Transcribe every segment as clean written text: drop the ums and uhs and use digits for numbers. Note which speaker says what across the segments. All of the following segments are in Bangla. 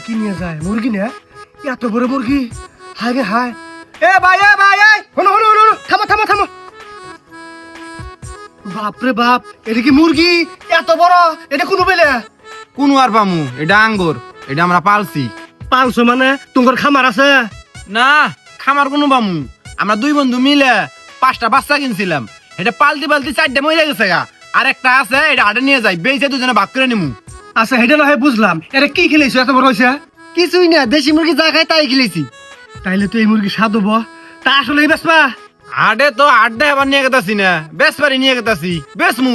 Speaker 1: কি নিয়ে যায়? মুরগি না? এত বড় মুরগি? হায় রে হায়! এ ভাই হনো থামো থামো। বাপরে বাপ, এটা কি মুরগি? এত বড়? এটা কোন বেলে?
Speaker 2: কোন আর পামু? এটা আঙ্গুর, এটা আমরা পালছি।
Speaker 1: পালছো মানে তোমার খামার আছে?
Speaker 2: না, খামার কোনো পামু? আমরা দুই বন্ধু মিলে 5টা বাচ্চা কিনছিলাম। এটা পালতে 4টে মরে গেছে গা। আর একটা আছে, এটা হাটে নিয়ে যাই, বেচে দুজনে ভাগ করে নিমু।
Speaker 1: আচ্ছা, এটা না হয় বুঝলাম। এটা কি খেলেছো এত বড় হয়েছে?
Speaker 3: কিছুই না, দেশি মুরগি যা খায় তাই খেলেছি।
Speaker 1: তাইলে তো এই মুরগি স্বাদ হবো। তা আসলে এই বেসপা?
Speaker 2: হাটে তো আড্ডা এবার নিয়ে গেতাছি না, বেচবারি নিয়ে গেতাছি, বেচমু।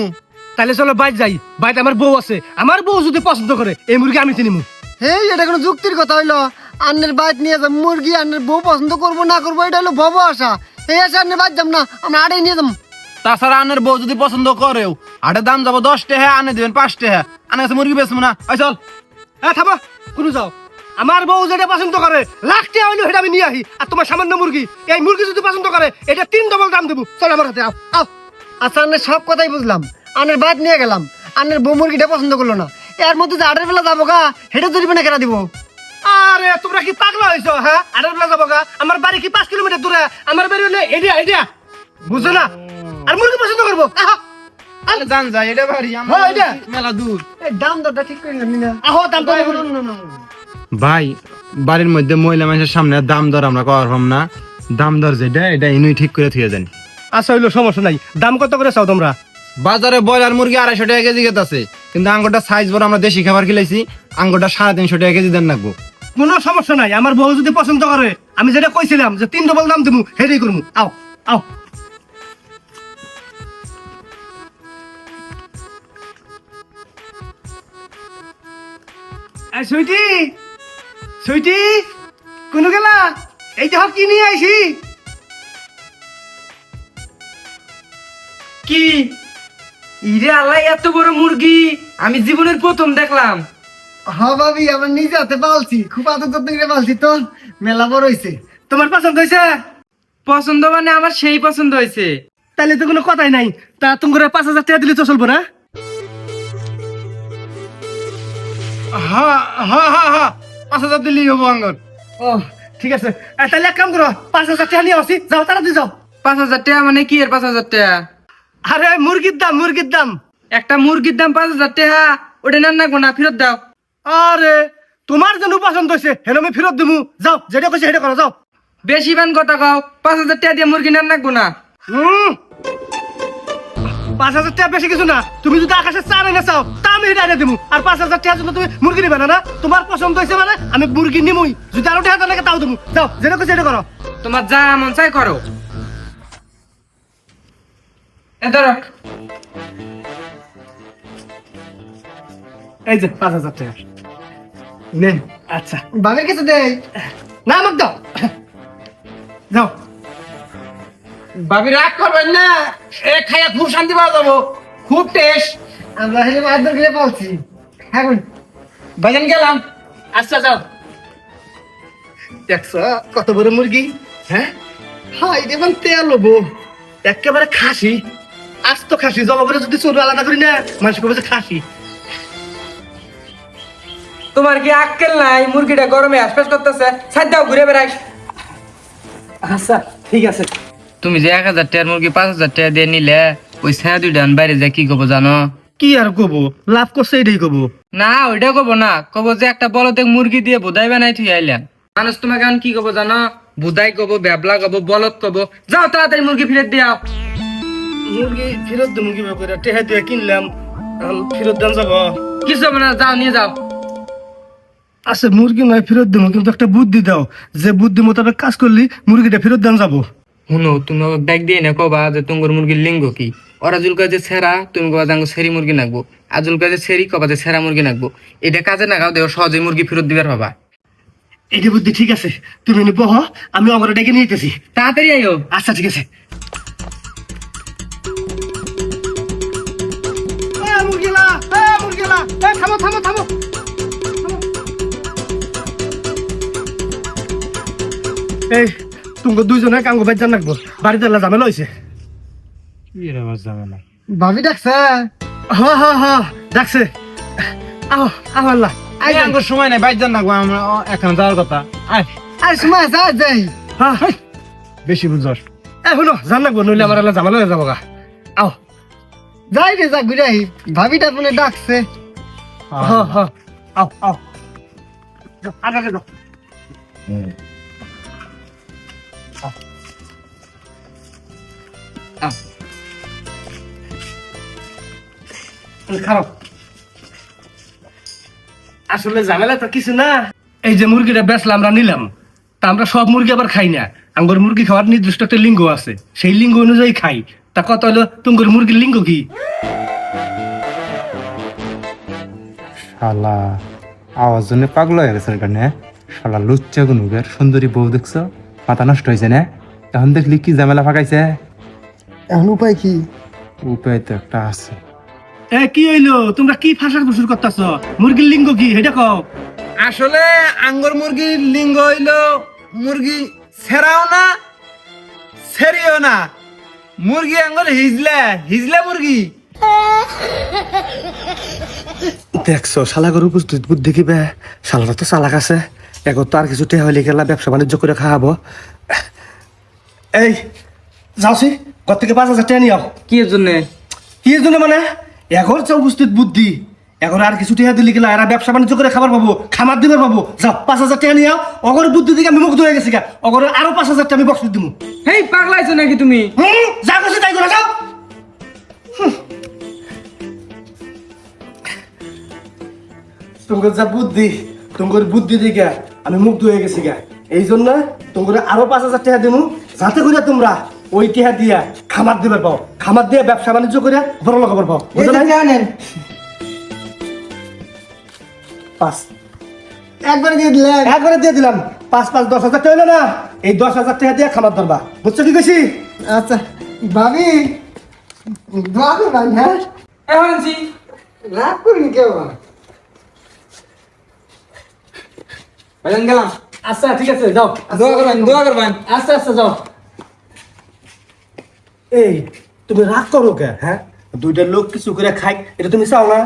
Speaker 1: তাইলে চলো বাইরে যাই। বাইরে আমার বউ আছে, আমার বউ যদি পছন্দ করে এই মুরগি আমি চিনিমু।
Speaker 3: হেই, এটা কোনো যুক্তির কথা হইলো? আন্নের বাইত নিয়ে যাম মুরগি, আন্নের বউ পছন্দ করবো না করবো এটা হলো ভব আশা। এই আছে আন্নের বাইত যাম না, আমরা আড়াই নিয়ে যাম।
Speaker 2: তাছাড়া আনের বউ যদি পছন্দ করেও, হাটের দাম যাবো 10 টাকা, আনে দিবেন 5 টাকা। আনে কাছে মুরগি বেচমু না, ওই চল।
Speaker 1: হ্যাঁ থামো, কোনো যাও। আমার বউ যেটা পছন্দ করে লাখ টাকা হইলো সেটা আমি নিয়ে আহি। আর তোমার সামান্য মুরগি, এই মুরগি যদি পছন্দ করে এটা 3 ডবল দাম দেবো। চল আমার হাতে, আও।
Speaker 3: আচ্ছা, আন্নের সব কথাই বুঝলাম, আন্নের বাইত নিয়ে গেলাম, আন্নের বউ মুরগিটা পছন্দ করলো না। এর মধ্যে যে আড়ের বেলা যাবো গা, হেঁটে জরিমানা কেনা দিব?
Speaker 1: আরে তোমরা কি পাগলা হয়েছো? হ্যাঁ, আড়াই বেলা যাবো গা? আমার বাড়ি কি 5 কিলোমিটার দূরে? আমার বাড়ি হলে এডিয়া বুঝছো না? আর মুরগি পছন্দ করবো?
Speaker 2: আরে জান যায়, এটা বাড়ি
Speaker 1: হ্যাঁ, এটা।
Speaker 2: মেলা দূর।
Speaker 3: এই দাম দরটা ঠিক করে নিলাম না।
Speaker 1: আহো, দাম তো
Speaker 2: ভাই, বাড়ির মধ্যে মহিলা মানুষের সামনে দাম দর আমরা করার পাম না। দাম দর যেটা, এটা ইনুই ঠিক করে থুয়ে দেন।
Speaker 1: আচ্ছা হইলো, সমস্যা নাই। দাম কত করে চাও তোমরা?
Speaker 2: বাজারে ব্রয়লার মুরগি 250 টাকা কেজি গেতাছে, কিন্তু আঙ্গুরটা সাইজ বড়, আমরা দেশি খাবার খেলাইছি। আঙ্গুরটা 350 টাকা কেজি দেন লাগবো।
Speaker 1: কোনো সমস্যা নাই। আমার বউ যদি পছন্দ করে, আমি যেটা কইছিলাম যে 3 ডবল দাম দেবো, সেটাই করবো। আও। এই সুইটি কোন গেলা? এই যে কি নিয়ে আইছি।
Speaker 4: কি ইরে আল্লাহ, এত বড় মুরগি আমি জীবনের প্রথম দেখলাম।
Speaker 3: হ্যাঁ ভাবি, আমরা নিজে হাতে পালছি, খুব আদর যত্ন করে পালছি তো, মেলা বড় হয়েছে।
Speaker 1: তোমার পছন্দ হয়েছে?
Speaker 4: পছন্দ মানে আমার সেই পছন্দ হয়েছে।
Speaker 1: তাহলে তো কোনো কথাই নাই। তা তোমার 5,000 টাকা দিলে তো চলবো না?
Speaker 2: হ্যাঁ 5,000 দিলেই হবো আঙ্গুর।
Speaker 1: ও ঠিক আছে। তাহলে এক কাম করো, 5,000 টাকা নিয়ে আসি। যাও, তাড়াতাড়ি যাও।
Speaker 4: 5,000 টাকা মানে কি এর 5,000 টাকা?
Speaker 1: আরে মুরগির দাম।
Speaker 4: একটা মুরগির দাম 5,000 টাকা? ওটা নেন না গোনা, ফেরত দাও।
Speaker 1: আরে তোমার যেন পছন্দ হয়েছে হেন আমি ফেরত দিমু। যাও, যেটা কইছে সেটা করো, যাও।
Speaker 4: বেশি বান কথা কও, 5,000 টাকা দিয়ে মুরগি নেন না গোনা।
Speaker 1: 5,000 টাকা বেশি কিছু না। তুমি যদি আকাশে চা এনে চাও তা আমি এটা এনে দিমু। আর 5,000 টাকা জন্য তুমি মুরগি নিবে না? তোমার পছন্দ হয়েছে মানে আমি মুরগি নিমুই। যদি আরো টাকা লাগে তাও দিমু। যাও, যেটা কইছে সেটা করো।
Speaker 4: তোমার যা মন চাই করো। এ ধরো।
Speaker 1: এই যে 5,000 টাকা নেন। আচ্ছা,
Speaker 3: ভাবির কিছু দেয়
Speaker 1: না আমাকে দাও। যাও।
Speaker 2: ভাবি রাগ করবেন না, এ খাইয়া খুব শান্তি পাওয়া যাবো, খুব টেস্ট।
Speaker 3: আমরা হেলে আদর করে পালছি। এখন
Speaker 2: ভাইজান গেলাম।
Speaker 1: আচ্ছা যাও। দেখছো কত বড় মুরগি? হ্যাঁ, এটা মানে তেল হবো একেবারে খাসি। আস্ত খাসি। জবা করে যদি চোর আলাদা করি না, মানুষ করবে খাসি।
Speaker 4: তোমার কি আক্কেল নাই? মুরগিটা গরমে হাসপাস করতেছে, ছাড় দাও, ঘুরে বেড়াই।
Speaker 1: আচ্ছা ঠিক আছে।
Speaker 4: তুমি যে 1,000 টাকার মুরগি 5,000 টাকা দিয়ে নিলে, ওই ছায়া দুইটা বাইরে যা কি কব জানো?
Speaker 1: কি আর কব, লাভ করছে এটাই কব।
Speaker 4: না, ওইটা কব না, কব যে একটা বলদে মুরগি দিয়ে বুদাই বানাই থুই আইলেন। মানুষ তোমাকে এখন কি কব জানো? বুদাই কব, ব্যাবলা কব, বলদ কব। যাও তাড়াতাড়ি মুরগি ফিরত দিও।
Speaker 1: মুরগি ফেরত দেবো কিভাবে করে? টেহা দিয়ে কিনলাম, ফেরত দেন যাব?
Speaker 4: কিছু হবে না, যাও নিয়ে যাও।
Speaker 1: আচ্ছা মুরগি নয় ফেরত দেবো, কিন্তু একটা বুদ্ধি দাও, যে বুদ্ধি মোতাবেক কাজ করলি মুরগিটা ফেরত দেন যাবো।
Speaker 4: শুনো, তুমি ব্যাগ দিয়ে না কবা যে তোমার মুরগির লিঙ্গ কি। ওরা জুল কাজে ছেঁড়া, তুমি কবা যে সেরি মুরগি নাকবো। আজুল কাজে সেরি, কবা যে ছেঁড়া মুরগি নাকবো। এটা কাজে নাগাও দেও, সহজে মুরগি ফেরত দিবার পাবা।
Speaker 1: এইটা বুদ্ধি ঠিক আছে। তুমি বহ, আমি আমার ডেকে নিয়ে যেতেছি।
Speaker 4: তাড়াতাড়ি আইও।
Speaker 1: আচ্ছা ঠিক আছে। মুরগিলা, থামো থামো থামো। এই তুমি দুইজনে কাঙ্গো বাইর জান রাখবো, বাড়িতে ঝামেলা হয়েছে।
Speaker 3: ভাবি ডাকছে।
Speaker 1: হ ডাকছে। আহ আহ আল্লাহ,
Speaker 2: এই আমার সময় নাই, বাইর যান না গো, আমরা এখন যাওয়ার কথা। আয়,
Speaker 3: আর সময় আছে আজ যাই
Speaker 1: হ্যাঁ
Speaker 2: বেশি বুঝছস।
Speaker 1: শুনো জান লাগবো নইলে আমার এলা জামালা হয়ে যাবো গা আও
Speaker 3: যাই রে যা ঘুরে আহি ভাবিটা ফোনে ডাকছে
Speaker 1: হ্যাঁ হ্যাঁ আও আও যাও, আগে যাও খারাপ আসলে ঝামেলা তো কিছু না এই যে মুরগিটা বেচলাম আমরা নিলাম তা আমরা সব মুরগি আবার খাই না আঙ্গুর মুরগি খাওয়ার নির্দিষ্ট একটা লিঙ্গ আছে সেই লিঙ্গ অনুযায়ী খাই তা কত হলো তুঙ্গুর মুরগির লিঙ্গ কি
Speaker 5: শালা আওয়াজ জন্য পাগল হয়ে গেছে এখানে। শালা লুচ্চা গুনুগের সুন্দরী বউ দেখছো, মাথা নষ্ট হয়েছে না? এখন দেখলি কি ঝামেলা ফাঁকাইছে।
Speaker 3: এখন উপায় কি
Speaker 5: উপায় তো একটা আছে।
Speaker 1: এ কি হইলো তোমরা কি ফাঁসার ফুসুর করতেছ মুরগির লিঙ্গ কি এটা কও
Speaker 2: আসলে আঙ্গুর মুরগির লিঙ্গ হইলো মুরগি সেরাও না সেরিও না, মুরগি আঙ্গুর হিজলা হিজলা মুরগি।
Speaker 1: দেখছো শালাগর উপস্থিত বুদ্ধি কি বে শালারা তো চালাক আছে এখন তো আর কিছু টেহা হইলে গেলা ব্যবসা বাণিজ্য করে খাওয়াবো এই যাওছি ঘর থেকে 5,000 টাকা নিয়ে আও
Speaker 4: কি এর জন্য
Speaker 1: কি এর জন্য মানে এখন যে উপস্থিত বুদ্ধি এখন আর কিছু টেহা দিলে গেলা এরা ব্যবসা বাণিজ্য করে খাবার পাবো খামার দিবার পাবো যাও 5,000 টাকা নিয়ে আও অগর বুদ্ধি দিকে আমি মুগ্ধ হয়ে গেছি গা অগর আরো 5,000 টাকা আমি বক্স দিব
Speaker 4: হেই পাগলাইছো নাকি তুমি
Speaker 1: যা করছি তাই করে যাও তোমার যা বুদ্ধি তোমার বুদ্ধি দিকে আমি মুগ্ধ হয়ে গেছি গা এই জন্য তোমার আরো 5,000 টাকা দেবো যাতে করে তোমরা ওই টাকা দিয়া খামার দিবার পাও খামার দিয়ে ব্যবসা বাণিজ্য করে বড় লোক খবর পাও বুঝলে
Speaker 3: জানেন
Speaker 1: 5
Speaker 3: একবার দিয়ে দিলেন
Speaker 1: একবারে দিয়ে দিলাম 5 10,000 টাকা হইলো না এই 10,000 টাকা দিয়ে খামার ধরবা বুঝছো কি কইছি
Speaker 3: আচ্ছা ভাবি দোয়া করবেন হ্যাঁ
Speaker 4: এখন জি
Speaker 3: রাগ করিনি কেউ
Speaker 4: ভাইজান গেলাম।
Speaker 1: আচ্ছা ঠিক আছে যাও
Speaker 4: দোয়া করবেন।
Speaker 1: আচ্ছা আচ্ছা যাও এই তুমি রাগ করো কে হ্যাঁ দুইটা লোক কিছু করে খাই এটা তুমি চাও না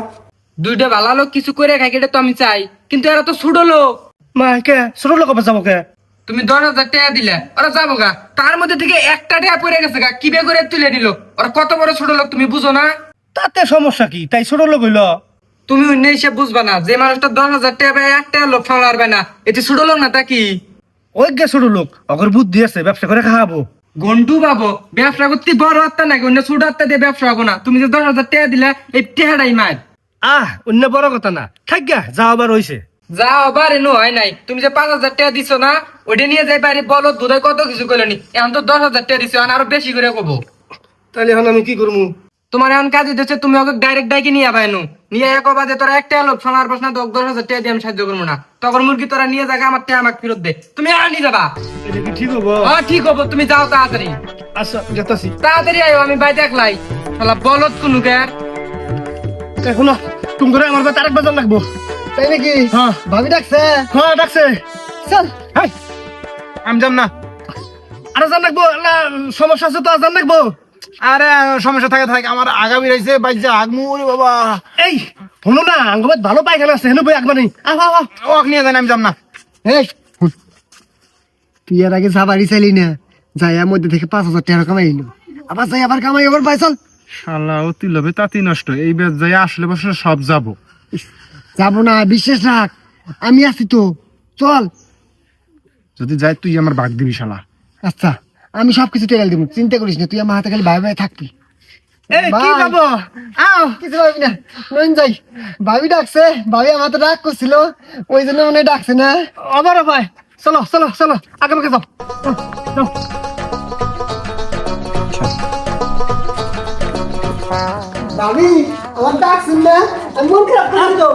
Speaker 4: দুইটা ভালো লোক কিছু করে খাই এটা তো আমি চাই, কিন্তু এরা তো ছোট লোক।
Speaker 1: মা কে ছোট লোক আবার যাবো কে
Speaker 4: তুমি 10,000 টাকা দিলে ওরা যাবো গা, তার মধ্যে থেকে একটা টাকা পড়ে গেছে গা, কি বে করে তুলে নিল। ওরা কত বড় ছোট লোক তুমি বুঝো না?
Speaker 1: তাতে সমস্যা কি তাই ছোট লোক হইলো
Speaker 4: তুমি অন্য হিসেব বুঝবা না, যে মানুষটা 10,000 টাকা পায় একটা লোক ফাওলা পারবে না, এটি ছোট লোক না তা কি?
Speaker 1: ওই গে ছোট লোক অগর বুদ্ধি আছে ব্যবসা করে খাওয়াবো
Speaker 4: গন্ডু বাবু ব্যবসা করতে বড় হাত্তা নাকি অন্য ছোট হাত্তা দিয়ে ব্যবসা হবো না। তুমি যে 10,000 টাকা দিলে এই টেহাটাই মার
Speaker 1: অন্য বড় কথা না থাক গা যাও আবার হইছে
Speaker 4: যা আবার এনো হয় নাই। তুমি যে 5,000 টাকা দিছো না ওইটা নিয়ে যাই পারি বলো বোধহয় কত কিছু করলেনি, এখন তো 10,000 টাকা দিছো, এখন আরো বেশি করে কব।
Speaker 1: তাহলে এখন আমি কি করবো
Speaker 4: তোমার এখন কাজে দিচ্ছে, তুমি ওকে ডাইরেক্ট ডাইকে নিয়ে আবার এনো নিয়ে এক বাজে তোরা একটা লোক শোনার প্রশ্ন তো 10,000 টাকা দিয়ে আমি সাহায্য করবো না, তখন মুরগি তোরা নিয়ে যাবে আমার টাকা আমাকে ফেরত দে, তুমি আর নিয়ে যাবা।
Speaker 1: এটা কি ঠিক হবো
Speaker 4: হ্যাঁ ঠিক হবো, তুমি যাও তাড়াতাড়ি
Speaker 1: আচ্ছা যেতাছি
Speaker 4: তাড়াতাড়ি আয়ো, আমি বাই দেখলাই শালা বলত কোন কের।
Speaker 1: এখন তুমি করে আমার বাড়িতে আরেক বাজার লাগবো
Speaker 3: তাই নাকি
Speaker 1: হ্যাঁ
Speaker 3: ভাবি ডাকছে
Speaker 1: হ্যাঁ ডাকছে
Speaker 3: চল
Speaker 1: হাই
Speaker 2: আমি যাব না।
Speaker 1: আরে জান লাগবো আল্লাহ সমস্যা আছে তো জান লাগবো
Speaker 2: আরে সমস্যা থাকে থাকে, আমার আগামী রয়েছে বাইজা আগমু রে বাবা।
Speaker 1: এই হলো না আঙ্গবাদ ভালো পায়খানা আছে হেন বই একবার নেই আহ আহ
Speaker 2: ওক নিয়ে যান, আমি যাব না।
Speaker 3: এই তুই এর আগে যাবারই চাইলি না, যাই মধ্যে থেকে 5,000 টাকা কামাই এলো, আবার যাই আবার কামাই আবার পাই চল।
Speaker 5: শালা অতি লোভে তাঁতি নষ্ট, এই বেদ যাই আসলে বসে সব যাবো।
Speaker 3: যাবো না বিশ্বাস রাখ, আমি আছি তো চল।
Speaker 5: যদি যাই তুই আমার ভাগ দিবি শালা।
Speaker 3: আচ্ছা আমি সবকিছু টেকাল দিব, চিন্তা করিস না, তুই আমার হাতে খালি ভাই ভাই থাকবি।
Speaker 1: এই কি
Speaker 3: ভাই।
Speaker 1: যাবো আও
Speaker 3: কিছু ভাবি না, নইন যাই। ভাবি ডাকছে, ভাবি আমার তো রাগ করছিল, ওই জন্য মনে হয় ডাকছে না।
Speaker 1: আমারও ভাই চলো চলো চলো আগে আমাকে যাও যাও
Speaker 3: ভাবি আমার ডাকছেন না, আমি মন খারাপ করছি তো।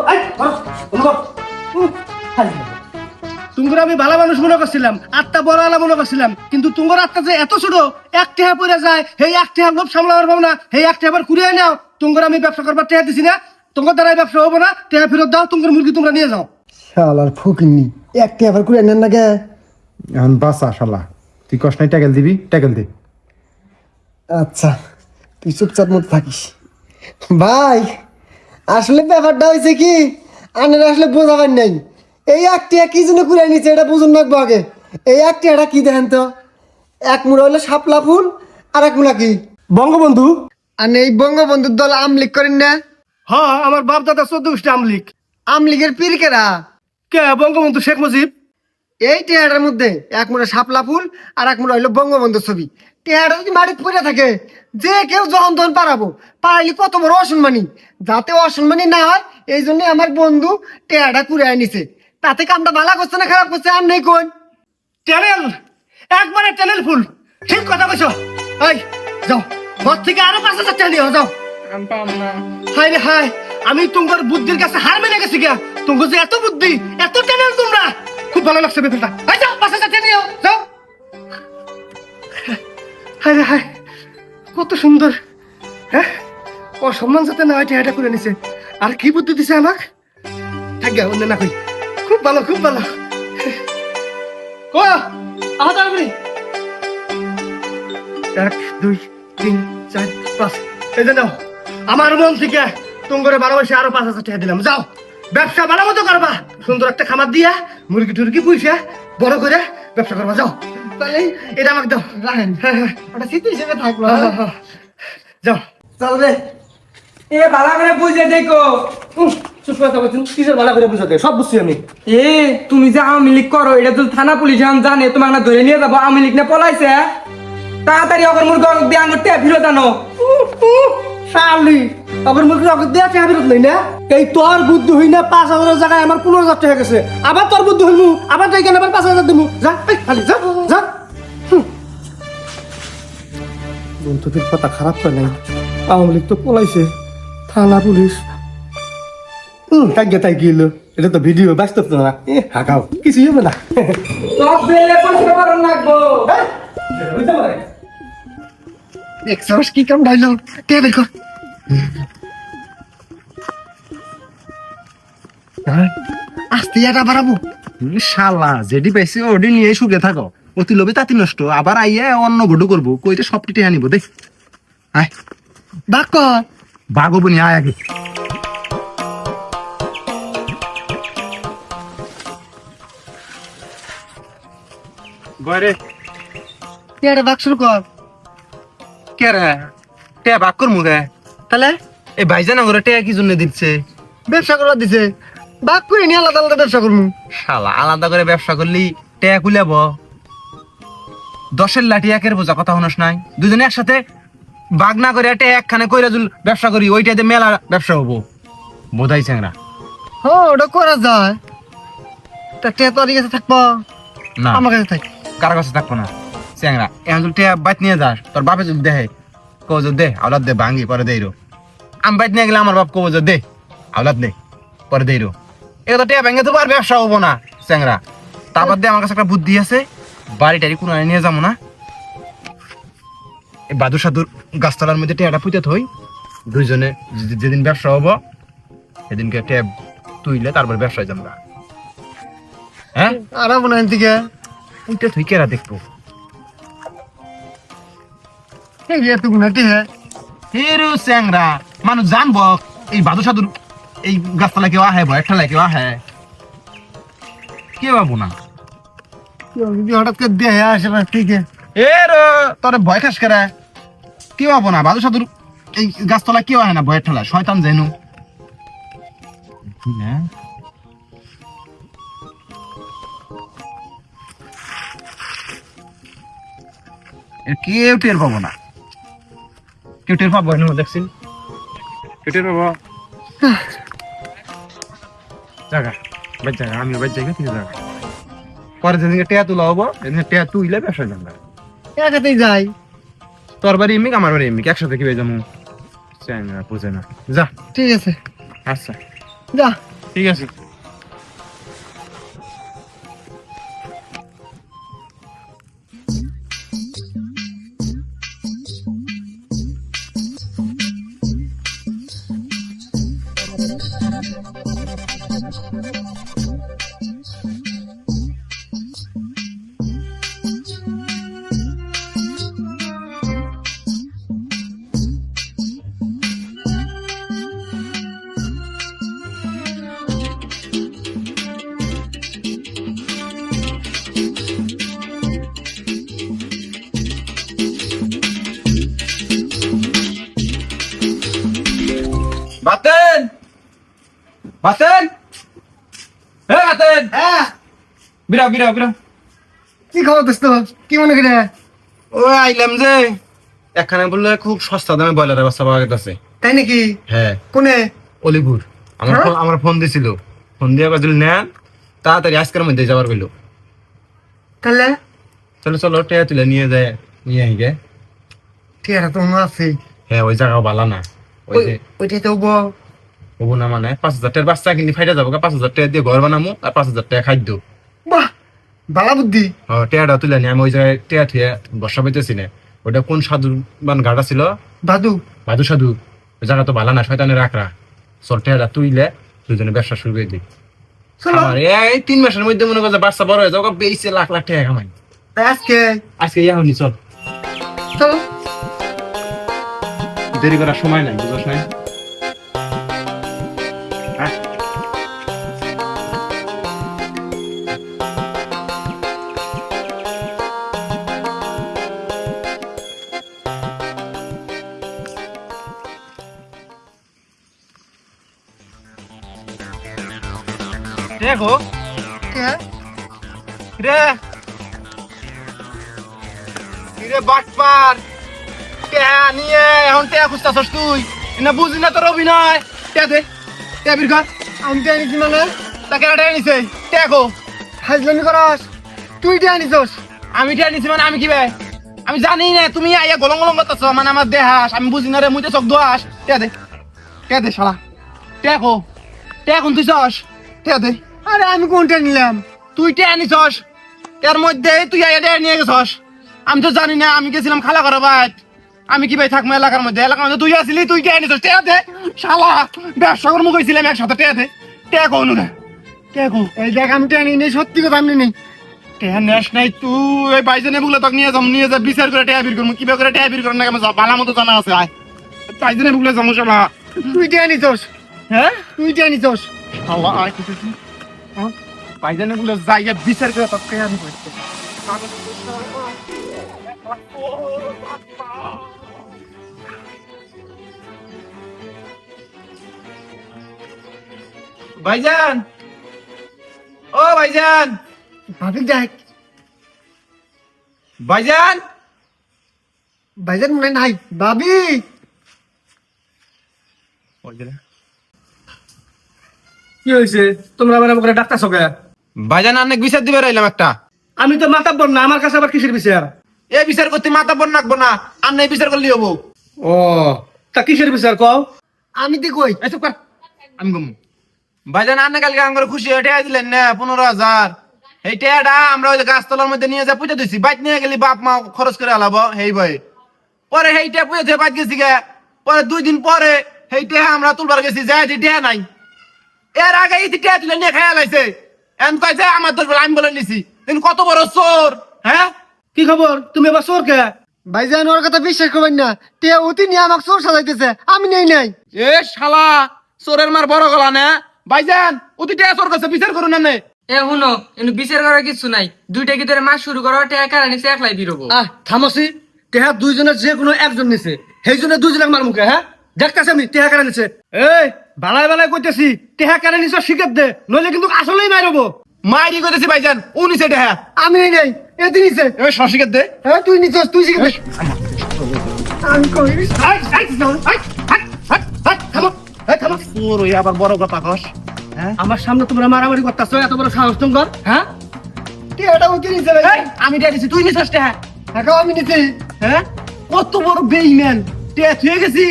Speaker 1: তুঙ্গুর আমি ভালো মানুষ মনে করছিলাম আত্মা বড় আলা মনে করছিলাম কিন্তু তুঙ্গুর আত্মা যে এত ছোট এক টেহা পড়ে যায় সেই এক টেহা লোভ সামলাবার পাবো না সেই এক টেহা কুড়িয়ে নাও তুঙ্গুর আমি ব্যবসা করবার টেহা দিছি না তোমার দ্বারা ব্যবসা হবো না টেহা ফেরত দাও তুঙ্গুর মুরগি তোমরা নিয়ে যাও
Speaker 3: শালার ফকিনি একটা আবার করে নেন না গে।
Speaker 5: এখন বাসা শালা, তুই কষ্ট নাই ট্যাকেল দিবি, ট্যাকেল দে।
Speaker 3: আচ্ছা তুই চুপচাপ মতো থাকিস। ভাই আসলে ব্যাপারটা হয়েছে কি, আনের আসলে বোঝাবেন নাই এই একটি কি জন্য কুড়াই নিচ্ছে এটা বুঝুন রাখবো আগে এই একটি এটা কি দেখেন তো এক মুড়া হলো শাপলা ফুল আর এক মুড়া কি
Speaker 1: বঙ্গবন্ধু।
Speaker 3: আর এই বঙ্গবন্ধুর দল আমলিগ করেন না
Speaker 1: হ্যাঁ, আমার বাপ দাদা 14 গোষ্ঠী আমলিক।
Speaker 3: আমলিগের পীরকেরা
Speaker 1: কে? বঙ্গবন্ধু শেখ মুজিব।
Speaker 3: এই টেহাটার মধ্যে এক মুড়া শাপলা ফুল আর এক মুড়া হইলো বঙ্গবন্ধুর ছবি টেহাটা যদি মাটিতে পড়ে থাকে যে কেউ যখন তখন পারাবো পারাইলে কত বড় অসম্মানী যাতে অসম্মানী না হয় এই জন্য আমার বন্ধু টেহাটা কুড়াই নিছে তাতে কামটা ভালো করছে না খারাপ করছে আর নেই কোন
Speaker 1: চ্যানেল, একবারে চ্যানেল ফুল। ঠিক কথা কইছো। এই যাও, ঘর থেকে আরো 5,000 টাকা নিও, যাও। হাই রে হাই, আমি তোমার বুদ্ধির কাছে হার মেনে গেছি গিয়া। তোমার যে এত বুদ্ধি, এত চ্যানেল তোমরা, খুব ভালো লাগছে ব্যাপারটা। এই যাও, 5,000 টাকা নিও, যাও। হাই রে হাই, কত সুন্দর। হ্যাঁ, অসম্মান যাতে না হয় এটা করে নিছে। আর কি বুদ্ধি দিছে আমাক? থাক গা, অন্য না কই। খুব ভালো, খুব ভালো। কয়া, আহা তাড়াতাড়ি। 1 2 3 4 5, এই যে নাও। আমার মন থেকে তোমার ভালোবাসে আরো 5,000 টাকা দিলাম। যাও, ব্যবসা ভালো মতো করবা। সুন্দর একটা খামার দিয়া মুরগি টুরগি পুষে বড় করে ব্যবসা করবা। যাও,
Speaker 3: তাহলে
Speaker 1: এটা আমাকে দাও।
Speaker 3: রাখেন
Speaker 1: হ্যাঁ, হ্যাঁ,
Speaker 3: ওটা স্মৃতি হিসেবে থাকলো
Speaker 1: হ্যাঁ, হ্যাঁ। যাও।
Speaker 3: চল রে
Speaker 2: এ ভালো করে বুঝে দেখো।
Speaker 1: চুপ করে থাকো, কিসের ভালো করে বুঝাতে? সব বুঝছি আমি।
Speaker 2: এ তুমি যে আওয়ামী লীগ করো এটা তো থানা পুলিশ এখন জানে তোমার না ধরে নিয়ে যাবো। আওয়ামী লীগ না পলাইছে তাড়াতাড়ি অগর মুরগি দিয়ে আঙুর টেয়া ফিরত আনো।
Speaker 1: শালি, আবার মুরগি অগর দেয়া টাকা ফেরত লই না? এই তোর বুদ্ধি হই না 5,000 জায়গায় আমার 15,000 টাকা গেছে। আবার তোর বুদ্ধি হইমু, আবার তাই কেন আবার 5,000 দিমু? যা, এই খালি যা, যা। বন্ধুদের কথা খারাপ করে নাই। আওয়ামী লীগ তো পলাইছে, থানা পুলিশ। তাই গেল। এটা তো ভিডিও, বাস্তব তো না। হাঁকাও, কিছুই হবে না।
Speaker 2: সব বেলে পয়সা করার লাগবো।
Speaker 1: বুঝতে পারে?
Speaker 3: দেখছস কি কাম ডাইলো তে বের কর আস্তে এটা বাড়াবো
Speaker 6: শালা যেটি পাইছি ওডি নিয়ে সুখে থাকো অতি লোভে তাঁতি নষ্ট আবার আইয়া অন্য গডু করবো কইতে সব টিটে আনিব দেখ আয়
Speaker 3: বাক কর
Speaker 6: বাগবো নি আয় আগে গরে
Speaker 3: এটা বাক শুরু কর
Speaker 6: কে রে টে বাক কর মুগে
Speaker 3: তাহলে
Speaker 6: এই ভাইজান করে টে কি জন্য দিচ্ছে
Speaker 3: ব্যবসা করা দিছে বাক করে নিয়ে আলাদা আলাদা ব্যবসা করবো
Speaker 6: শালা আলাদা করে ব্যবসা করলি টে কুলাব 10-এর লাঠি একের বোঝা কথা হনস নাই দুজনে একসাথে বাগ না করে টে একখানে কইরা জুল ব্যবসা করি ওইটাতে মেলা ব্যবসা হবো বোধাই চ্যাংরা
Speaker 3: ও ওটা করা যায় তা টে তোর কাছে থাকবো
Speaker 6: না
Speaker 3: আমার কাছে থাক
Speaker 6: কার কাছে থাকবো না চ্যাংরা এখন যদি টিয়া বাইত নিয়ে যাস তোর বাপে যদি দেহে কব যে দে আওলাদ দে ভাঙ্গি পরে দেই রো আমি বাইত নিয়ে গেলে আমার বাপ কব যে দে আওলাদ দে পরে দেই রো এ তো টিয়া ভেঙে তো আর ব্যবসা হবো না চ্যাংরা তারপর দিয়ে আমার কাছে একটা বুদ্ধি আছে বাড়ি টাড়ি কোনো নিয়ে যাবো না এই বাদুর সাদুর গাছতলার মধ্যে টিয়াটা পুঁতে থই দুইজনে যেদিন ব্যবসা হবো সেদিনকে টিয়া তুইলে তারপর ব্যবসায় যাবো হ্যাঁ
Speaker 3: আর আপনার দিকে
Speaker 6: পুঁতে থই কেরা দেখবো
Speaker 3: এই এত গুণাটি হ্যাঁ
Speaker 6: হেরো চ্যাংরা মানুষ জানবো এই বাদু সাদুর এই গাছতলা কেউ আহে ভয় ঠেলা কেউ আহে কে পাবো না
Speaker 3: হঠাৎ করে দিয়ে আসে না ঠিক
Speaker 6: এর তোর ভয় খাস করে কেউ পাবো না বাদু সাদুর এই গাছতলা কেউ আহে না ভয়ের ঠেলা শয়তান যেনু কেউ টের পাবো না কেউ টের পাবো না দেখছেন কেউ টের পাবো জায়গা বাই জায়গা আমি বাই জায়গা থেকে জায়গা পরে যেদিনকে টেয়া তুলা হবো সেদিন টেয়া তুইলে ব্যবসা জানবা
Speaker 3: একাতেই যাই
Speaker 6: তোর বাড়ি এমনি আমার বাড়ি এমনি একসাথে কি যাবো বুঝে না যা
Speaker 3: ঠিক আছে
Speaker 6: আচ্ছা
Speaker 3: যা
Speaker 6: ঠিক আছে
Speaker 2: বাসেন হে বাসেন
Speaker 3: হ্যাঁ
Speaker 2: বিরাও বিরাও বিরাও
Speaker 3: কি খবর দোস্ত কি মনে করে
Speaker 6: ও আইলাম যে একখানে বললে খুব সস্তা দামে ব্রয়লারের বাচ্চা পাওয়া গেছে।
Speaker 3: তাই নাকি
Speaker 6: হ্যাঁ
Speaker 3: কোনে
Speaker 6: অলিপুর আমার ফোন দিছিল, ফোন দিয়ে কাজল নেন তাড়াতাড়ি আজকের মধ্যে যাবার কইলো।
Speaker 3: তাহলে
Speaker 6: চলো চলো টেয়া তুলে নিয়ে যায় নিয়ে আইগে।
Speaker 3: ঠিক আছে তো মনে আছে
Speaker 6: হ্যাঁ ওই জায়গাও ভালো না, ওই যে
Speaker 3: ওইটাই তো
Speaker 6: হবো না মানে 5,000 টাকার বাচ্চা কিনে ফাইটা যাবো 5,000 টাকা দিয়ে ঘর বানামু আর 5,000 টাকা খাদ্য।
Speaker 3: বাহ বালা বুদ্ধি
Speaker 6: টেয়াটা তুলে নিয়ে আমি ওই জায়গায় টেয়া থুয়ে বর্ষা পাইতেছি না। ওটা কোন সাধুবান ঘাটা ছিল,
Speaker 3: দাদু
Speaker 6: ভাদু সাধু, ওই জায়গা তো ভালো না, শয়তানের রাখরা। চল টেয়াটা তুইলে দুজনে ব্যবসা শুরু করে দিই।
Speaker 3: চলো
Speaker 6: আমার এই 3 মাসের মধ্যে মনে করছে বাচ্চা বড় হয়ে যাও, বেশি লাখ লাখ টাকা কামাই।
Speaker 3: তাই আজকে
Speaker 6: আজকে ইয়াহুনি চল,
Speaker 3: চলো
Speaker 6: দেরি করার সময় নাই, বুঝছ নাই?
Speaker 2: দেখো
Speaker 3: হ্যাঁ
Speaker 2: রে রে বাটপার টেহা নিয়ে এখন টেহা খুঁজতাছস তুই, না বুঝি না তোর অভিনয়। টেহা দে, টেহা বির কর।
Speaker 3: আমি তো আনিছি মানে
Speaker 2: তাকে টেহা নিছে, টেহা কো?
Speaker 3: হাজলামি করস তুই দিয়ে আনিছস
Speaker 2: আমি টেহা নিছি মানে আমি কি বে? আমি জানি না তুমি আইয়া গলং গলং করতেছ, মানে আমার দেহাস আমি বুঝি না রে, মুই তো চোখ দোয়াস। টেহা দে শালা, টেহা কো? টেহা কোন তুই চস? টেহা দে।
Speaker 3: আরে আমি কোনটা নিলাম
Speaker 2: তুই টেহা নিছস, এর মধ্যে তুই আইয়া টেহা নিয়ে গেছস। আমি তো জানি না, আমি গেছিলাম খালা করা বাইত। আমি কি ভাই থাকবো এলাকার মধ্যে তুই আসলি, তুই টেহা নিছস। টেহা দে শালা, ব্যবসা কর্ম কইছিলাম একসাথে। টেহা দে, টেহা কো নুকে, টেহা কো?
Speaker 3: এই দেখ আমি টেনে নেই সত্যি কথা আমি নেই
Speaker 2: টেহা নেস নাই তুই, ওই বাইজনে বুগলে তোকে নিয়ে যা বিচার করে টেহা বির করবো, কিভাবে করে টেহা বির করেন না কেমন ভালো মতো জানা আছে। আয় বাইজনে বুগলে যাবো শালা।
Speaker 3: তুই দিয়ে আনিছস
Speaker 2: হ্যাঁ
Speaker 3: তুই দিয়ে আনিছস
Speaker 2: শালা আয় কিছু বাইজনে বুগলে যাইয়া বিচার করে তোকে আমি কইছি। ভাইজান, ও ভাইজান,
Speaker 3: ভাবি দেখ
Speaker 2: ভাইজান,
Speaker 3: ভাইজান মনে নাই ভাবি
Speaker 1: কি হয়েছে তোমরা আমার করে ডাক্তার কে?
Speaker 2: ভাইজান অনেক বিচার দিবে রইলাম একটা।
Speaker 1: আমি তো মাতাব্বর না, আমার কাছে আবার কিসের বিচার?
Speaker 2: এ বিচার করতে মাথা বন নাকবো না, আর নাই বিচার করলে হবো।
Speaker 1: ও তা কিসের বিচার কও?
Speaker 3: আমি দি কই
Speaker 2: এই চুপ কর, আমি গম। ভাইজান আন্না কালকে আঙ্গুর খুশি হয়ে টেয়া দিলেন না 15,000। এই টেয়াটা আমরা ওই গাছতলার মধ্যে নিয়ে যা পুজো দিছি, বাইক নিয়ে গেলি বাপ মা খরচ করে আলাবো হেই ভাই। পরে হেই টেয়া পুজো দিয়ে বাইক গেছি গে, পরে 2 দিন পরে হেই টেয়া আমরা তুলবার গেছি, যাই টেয়া নাই। এর আগে এই টেয়া তুলে নিয়ে খেয়াল আইছে, এন কইছে আমার দোষ বলে আমি বলে নিছি। তুই কত বড় চোর, হ্যাঁ?
Speaker 1: কি খবর? তুমি এবার চোর কে?
Speaker 3: ভাইজান ওর কথা বিশ্বাস করবেন না তে অতি নিয়ে আমাকে চোর সাজাইতেছে আমি নেই নাই
Speaker 2: এ শালা, চোরের মার বড় গলা না ভাইজান। অতি টেয়া চোর কাছে বিচার করুন না।
Speaker 4: এ শুনো কিন্তু বিচার করার কিছু নাই, দুইটা কি ধরে মাস শুরু করো, টেকা কারা নিচে একলাই বিরবো।
Speaker 1: থামসি, তেহা দুইজনের যে কোনো একজন নিছে, সেই জন্য দুইজনের মার মুখে। হ্যাঁ দেখতেছি আমি তেহা কেন নিছে। এই বালাই বালাই কইতেছি, তেহা কেন নিছ শিখের দে, নইলে কিন্তু আসলেই মারবো।
Speaker 2: মাইরি কইতেছি ভাইজান, ও নিছে টেয়া।
Speaker 3: আমি নেই নাই এদি নিছে
Speaker 2: এ সরশিকের দে।
Speaker 3: হ্যাঁ তুই নিছস তুই শিখে দে। আমি কই
Speaker 2: চোর ওই আবার বড় কথা কস।
Speaker 1: আমার সামনে তোমরা মারামারি করতেছো, এত বড় সাহস তোমার? হ্যাঁ
Speaker 3: তে এটা অতি নিছে ভাই
Speaker 2: আমি টেয়া দিছি, তুই নিছিস টেয়া?
Speaker 3: এখন আমি নিছি
Speaker 2: হ্যাঁ কত বড় বেইমান, টেয়া থুয়ে গেছি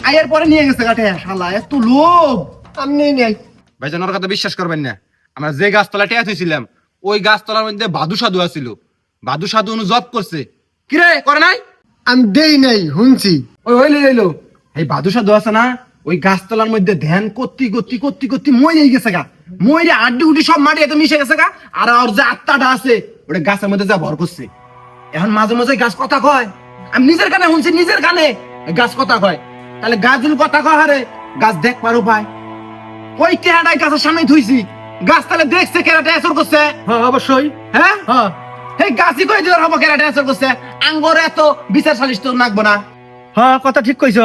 Speaker 2: আয়ের পরে নিয়ে গেছে গাটে। শালা এত লোভ।
Speaker 3: আমি নেই নাই
Speaker 6: ভাইজান ওর কথা বিশ্বাস করবেন না। আমরা যে গাছতলা টেয়া থইছিলাম ওই গাছতলার মধ্যে ভাদু সাধু আছিল। ভাদু সাধু অনু জব করছে। কিরে করে নাই?
Speaker 3: আমি দেই নাই শুনছি
Speaker 2: ওই হইলে হইলো এই বাদুসা দোয়া আছে না, ওই গাছতলার মধ্যে ধ্যান করতে মই গেছে গা, মইরে আড্ডি উড্ডি সব মাটি এত মিশে গেছে গা। আর ওর যে আত্মাটা আছে ওটা গাছের মধ্যে যা ভর করছে। এখন মাঝে মাঝে গাছ কথা কয়, আমি নিজের কানে শুনছি, নিজের কানে গাছ কথা কয়। তাহলে গাছ যদি কথা কয় হারে গাছ দেখ পারো পায়। ওই টেহাটাই গাছের সামনে থুইছি, গাছ তাহলে দেখছে কেরাটা এসর করছে।
Speaker 1: হ্যাঁ অবশ্যই।
Speaker 2: হ্যাঁ
Speaker 1: হ্যাঁ
Speaker 2: এই গাছই কই দিলার হবো কেরাটা এসর করছে। আঙ্গর এত বিচার সালিশ তো নাকবো না।
Speaker 1: হ্যাঁ কথা ঠিক কইছ।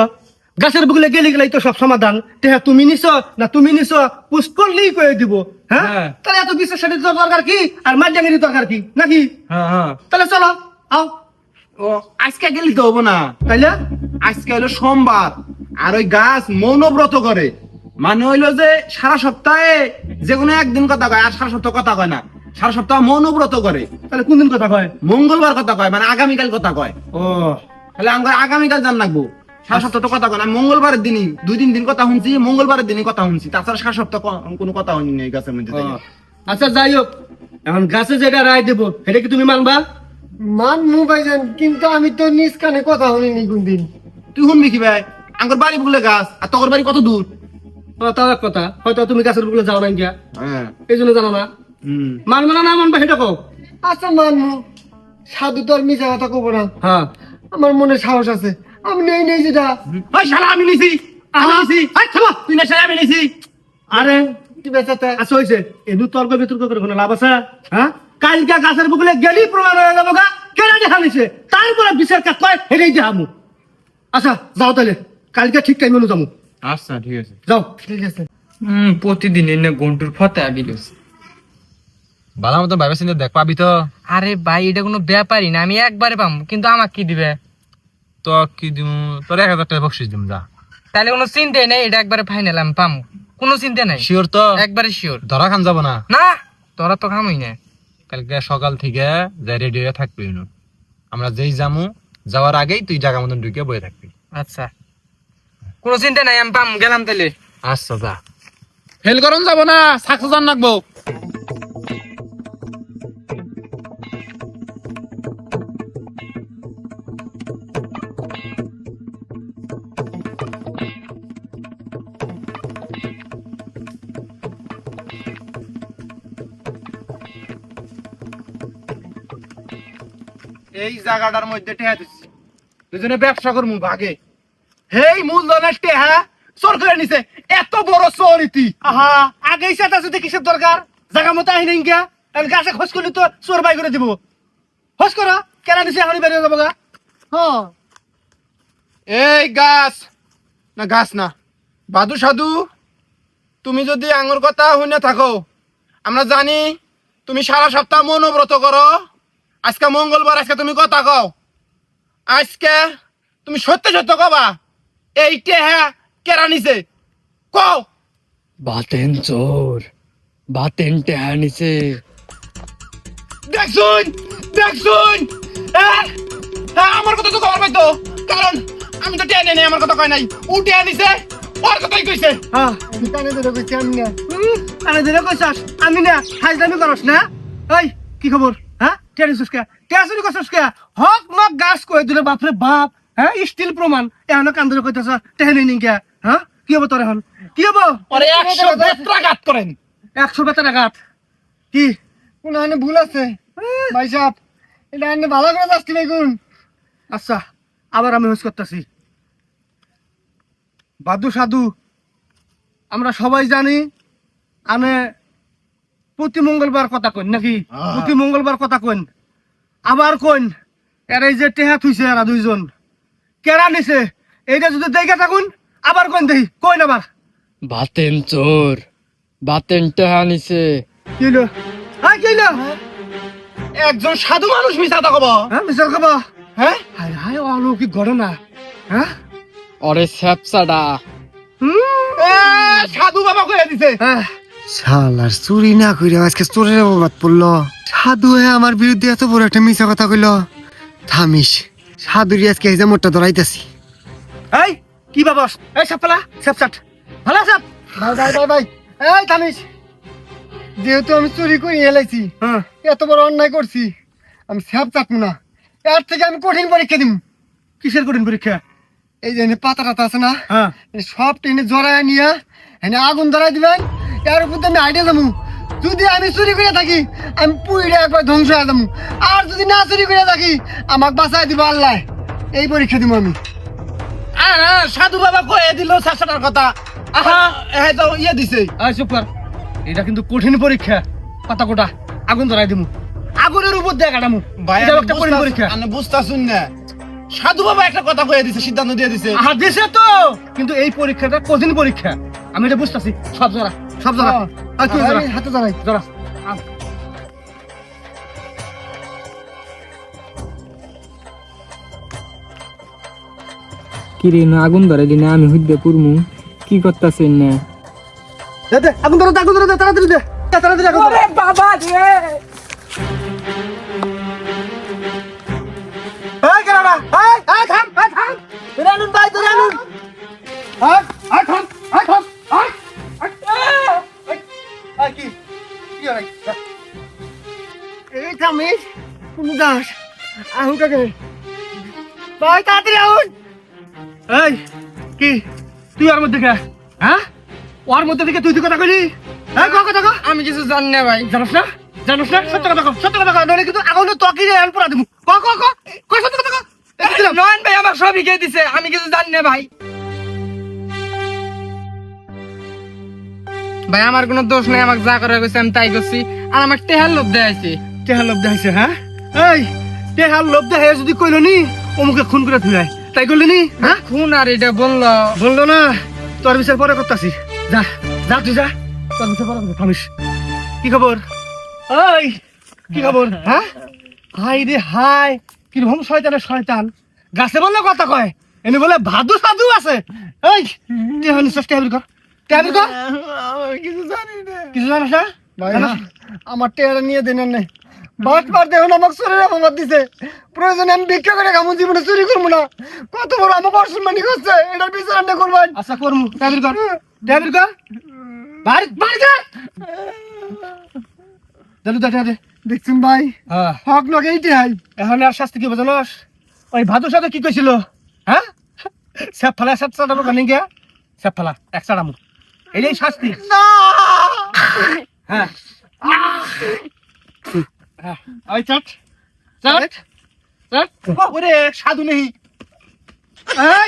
Speaker 1: গাছের বুকলে গেলে গেলেই তো সব সমাধান টেহা তুমি নিছো না তুমি নিছো পুষ্ট করলেই কয়ে দিব হ্যাঁ
Speaker 2: হ্যাঁ।
Speaker 1: তাহলে এত বিশ্বাস দরকার কি আর মাঝাঙ্গের দরকার কি নাকি
Speaker 2: হ্যাঁ
Speaker 1: তাহলে চলো আও
Speaker 2: ও আজকে গেলি তো হবো না,
Speaker 1: তাইলে
Speaker 2: আজকে হলো সোমবার আর ওই গাছ মৌনব্রত করে, মানে হইলো যে সারা সপ্তাহে যে কোনো একদিন কথা কয়, আর সারা সপ্তাহ কথা কয় না, সারা সপ্তাহ মৌনব্রত করে।
Speaker 1: তাহলে কোন দিন কথা কয়
Speaker 2: মঙ্গলবার কথা কয়, মানে আগামীকাল কথা কয়।
Speaker 1: ও
Speaker 2: তাহলে আমরা আগামীকাল জান রাখবো, সারা সপ্তাহ তো কথা কয় না, মঙ্গলবারের দিনই 2-3 দিন কথা শুনছি, মঙ্গলবারের দিনই কথা শুনছি, তাছাড়া সারা সপ্তাহ কোনো কথা হয়নি এই গাছের মধ্যে থেকে।
Speaker 1: আচ্ছা যাই হোক, এখন গাছে যেটা রায় দেবো সেটা কি তুমি মানবা?
Speaker 3: মানমু ভাইজান, কিন্তু আমি তো নিজ কানে কথা শুনিনি কোনদিন।
Speaker 2: তুই শুনবি কি ভাই, আমার বাড়ি বলে গাছ, আর তোর বাড়ি কত দূর?
Speaker 1: তাও এক কথা, হয়তো তুমি গাছের বুকলে যাও না গিয়া
Speaker 2: হ্যাঁ
Speaker 1: এই জন্য জানো না। মানবো না না মানবা সেটা কও।
Speaker 3: আচ্ছা মানমু, সাধু তো আর মিছা কথা কব না,
Speaker 1: হ্যাঁ
Speaker 3: আমার মনে সাহস আছে, আমি নেই নেই যেটা।
Speaker 2: ওই শালা আমি নিছি, আমি নিছি, তুই না শালা আমি নিছি।
Speaker 1: আরে
Speaker 3: কি বেচাতে
Speaker 1: আচ্ছা হয়েছে এদু তর্ক বিতর্ক করে কোনো লাভ আছে? হ্যাঁ কালকে গাছের বুকলে গেলি প্রমাণ হয়ে যাবো গা কেন দেখা নিছে, তারপরে বিচার কাজ কয় হেরেই দেখামু। আচ্ছা যাও তাহলে, কালকে ঠিক টাইম যাবো।
Speaker 6: আচ্ছা ঠিক আছে।
Speaker 1: যাও।
Speaker 3: ঠিক আছে।
Speaker 4: প্রতিদিন এনে গন্টুর ফতে আবিলস।
Speaker 6: ভালো মতো ভাইবা চিন্তা দেখ পাবি তো।
Speaker 4: আরে ভাই এটা কোনো ব্যাপারই না, আমি একবারে পাম, কিন্তু আমাকে কি দিবে?
Speaker 6: তো কি দিম, তোর 1000 টাকা বকশিস দিম যা।
Speaker 4: তাহলে কোনো চিন্তাই নেই, এটা একবারে ফাইনাল আমি পাম, কোনো চিন্তা নাই,
Speaker 6: শিওর তো?
Speaker 4: একবারে শিওর।
Speaker 6: ধরা খান যাব না
Speaker 4: না তোরা তো খামই না।
Speaker 6: কালকে সকাল থেকে যাই রেডি হয়ে থাকবি, আমরা যেই যামু যাওয়ার আগেই তুই জায়গা মতন ঢুকে বয়ে থাকবি।
Speaker 4: আচ্ছা কোনো চিন্তা নাই, আমি পাম, গেলাম তাহলে।
Speaker 6: আচ্ছা যা, ফেল করুন যাব না, সাকসেস জান রাখবো।
Speaker 2: এই জায়গাটার মধ্যে টেহা দিচ্ছি, দুজনে ব্যবসা করবো ভাগে। হেই মূলধনের টেহা চোর করে নিছে, এত বড় চোরিতি।
Speaker 1: আহা আগেই সেটা যদি কিসের দরকার, জায়গা মতো আহিনি গিয়া গাছে খোঁজ করলে তো চোর বাই করে দিব। খোঁজ করো কেনা নিছে এখনই বেরিয়ে যাবো গা।
Speaker 3: হ্যাঁ
Speaker 2: এই গাছ না, গাছ না, বাদু সাধু, তুমি যদি আঙুর কথা শুনে থাকো, আমরা জানি তুমি সারা সপ্তাহ মনোব্রত করো, আজকে মঙ্গলবার, আজকে তুমি কথা কও, আজকে তুমি সত্য সত্য কবা এই টেহা কেরা নিছে কও।
Speaker 4: বাতেন চোর, বাতেন টেহা নিছে।
Speaker 2: দেখছুন দেখছুন, আমার কথা তো খবর পাইতো, কারণ আমি তো টেনে নেই, আমার কথা কয় নাই, ও টেহা নিছে, ওর কথাই কইছে।
Speaker 1: হ্যাঁ
Speaker 3: আমি কানে ধরে কইছি আমি না।
Speaker 1: আরে দিলে কইছাস আমি না হাজলামি করস না। এই কি খবর? হ্যাঁ টেরিসুস কে টেরিসুস কইছস কে? হক মক গাছ কই দিলে বাপরে বাপ। হ্যাঁ স্টিল প্রমাণ এখনো কান ধরে কইতাছ টেহেনি নি কে? হ্যাঁ কি হবো তোর এখন, কি হবো?
Speaker 2: ওরে 100 বেত্রাঘাত করেন।
Speaker 1: 100 বেতার আঘাত কি?
Speaker 3: কোন আনে ভুল আছে ভাই সাহেব, এটা আনে ভালো করে যাচ্ছি বেগুন।
Speaker 1: আচ্ছা আবার আমি হোস করতেছি। বাদু সাধু আমরা সবাই জানি আনে প্রতি মঙ্গলবার কথা কইন নাকি? প্রতি মঙ্গলবার কথা কইন, আবার কইন এর এই যে টেহা থুইছে এরা দুইজন কেরা নিছে এইটা যদি দেখে থাকুন, আবার কইন দেখি কইন আবার।
Speaker 4: বাতেন চোর, বাতেন টেহা নিছে।
Speaker 1: কি হইলো? হ্যাঁ কি হইলো?
Speaker 2: একজন সাধু মানুষ মিছা কথা কব?
Speaker 1: হ্যাঁ মিশর খাবো?
Speaker 2: হ্যাঁ
Speaker 1: হায় হায় অলৌকিক ঘটনা। হ্যাঁ
Speaker 4: ওরে স্যাপসাডা,
Speaker 2: সাধু বাবা কইয়া দিছে।
Speaker 1: হ্যাঁ
Speaker 3: শালার চুরি না কইরা আজকে চোরের অবাদ পড়লো। সাধু হয়ে আমার বিরুদ্ধে এত বড় একটা মিছা কথা কইলো। থামিস, সাধুরি আজকে এই যে মোটটা ধরাইতাছি।
Speaker 1: এই কি বাবস? এই সাপলা সাপসাট ভালো সাপ।
Speaker 3: ভাই ভাই ভাই ভাই, এই থামিস, যেহেতু আমি চুরি করে এলাইছি,
Speaker 1: হ্যাঁ
Speaker 3: এত বড় অন্যায় করছি, আমি স্যাপ চাটবো না, এর থেকে আমি কঠিন পরীক্ষা দিব।
Speaker 1: কিসের কঠিন পরীক্ষা?
Speaker 3: এই যে পাতা টাতা আছে না,
Speaker 1: হ্যাঁ
Speaker 3: এই সব টেনে জড়ায় নিয়ে এনে আগুন ধরাই দিবেন, এর উপর দিয়ে আমি আইডিয়া যাবো। যদি আমি চুরি করে থাকি আমি পুইরে একবার ধ্বংস হয়ে যাবো, আর যদি না চুরি করে থাকি আমাকে বাঁচাই দিব আল্লাহ। এই পরীক্ষা দিব আমি।
Speaker 2: সাধু বাবা কয়ে দিল শাসনের কথা। আহা এই তো ইয়ে দিছে।
Speaker 1: আয় চুপ কর, এটা কিন্তু কঠিন পরীক্ষা। পাতা কোটা আগুন ধরাই দিমু, আগুনের উপর দিয়ে কাটামু।
Speaker 2: ভাই
Speaker 1: এটা একটা কঠিন পরীক্ষা।
Speaker 2: আমি বুঝতাছুন না, সাধু বাবা একটা কথা কয়ে দিছে, সিদ্ধান্ত দিয়ে দিছে।
Speaker 1: দিছে তো, কিন্তু এই পরীক্ষাটা কঠিন পরীক্ষা, আমি এটা বুঝতেছি। সব জরা, সব জরা। আর তুই জরা,
Speaker 3: হাতে দাঁড়াই
Speaker 1: জরা।
Speaker 4: কি রে না আগুন ধরে দিনে আমি হইতে পুরমু কি করতেছেন না
Speaker 1: দে দে, আগুন ধরে দে, আগুন ধরে দে, তাড়াতাড়ি দে, তাড়াতাড়ি আগুন ধরে।
Speaker 4: বাবা রে
Speaker 1: এই কেলাড়া, এই থাম, ধরে আনুন ভাই, ধরে আনুন। এই থাম, এই থাম, এই কি কি হয়?
Speaker 3: এই থামিস কোন দাস আহু কাকে ভাই তাড়াতাড়ি আহুন।
Speaker 1: এই কি তুই ওর মধ্যে কে? হ্যাঁ, ওর মধ্যে থেকে তুই কথা কইলি? এই কথা কো।
Speaker 4: আমি কিছু জানি না ভাই
Speaker 1: জানোস না, জানোস না? সত্য কথা কো, সত্য কথা কো, নইলে কিন্তু আগুন তোকে রে আন পুরা দিমু। কো সত্য কথা কো। এই দিলাম।
Speaker 4: নয়ন ভাই আমার সবই খেয়ে দিছে আমি কিছু জানি না ভাই ভাই আমার কোনো দোষ নাই আমাকে যা করা গেছে আমি তাই করছি আর আমার টেহার লোভ দেখাইছি
Speaker 1: টেহার লোভ দেখাইছে, হ্যাঁ? এই টেহার লোভ দেখাই যদি কইলো নি অমুকে খুন করে থুই তাই করলি নি? হ্যাঁ,
Speaker 4: খুন আর এটা বললো
Speaker 1: বললো না, তোর বিচার পরে করতাছি। যা যা তুই যা, তোর বিচার পরে করবো, থামিস। কি খবর? এই কি খবর? হ্যাঁ, হাই রে হাই, কিরকম শয়তানের শয়তান, গাছে বললে কথা কয়, এনে বলে ভাদু সাধু আছে। এই টেহার নিশ্বাস টেহাবির কর, টেহাবির কর।
Speaker 3: আমি কিছু জানি না
Speaker 1: কিছু জানিস না?
Speaker 3: ভাই
Speaker 1: জানিস?
Speaker 3: আমার টেয়ারা নিয়ে দেন না বাস পার দেখুন আমাকে শরীরে অপবাদ দিছে, প্রয়োজনে আমি ভিক্ষা করে খামু, জীবনে চুরি করবো না। কত বড় আমাকে অসম্মানি করছে, এটার বিচার আপনি করবেন।
Speaker 1: আচ্ছা করমু, টেহাবির কর, টেহাবির কর, বাড়ি বাড়ি যা। দেলু দা দে।
Speaker 3: দেখছেন ভাই
Speaker 1: হ্যাঁ,
Speaker 3: হক নকে এইটি হাই
Speaker 1: এখন আর শাস্তি কি বোঝানোস? ওই ভাদুর সাথে কি কইছিল? হ্যাঁ, স্যাপ ফালা সাত চাটাবো কানি গিয়া, স্যাপ ফালা এক চাটামু, এই শাস্তি।
Speaker 3: না
Speaker 1: হ্যাঁ, ওই চাট চাট চাট। ওরে সাধু নেই। এই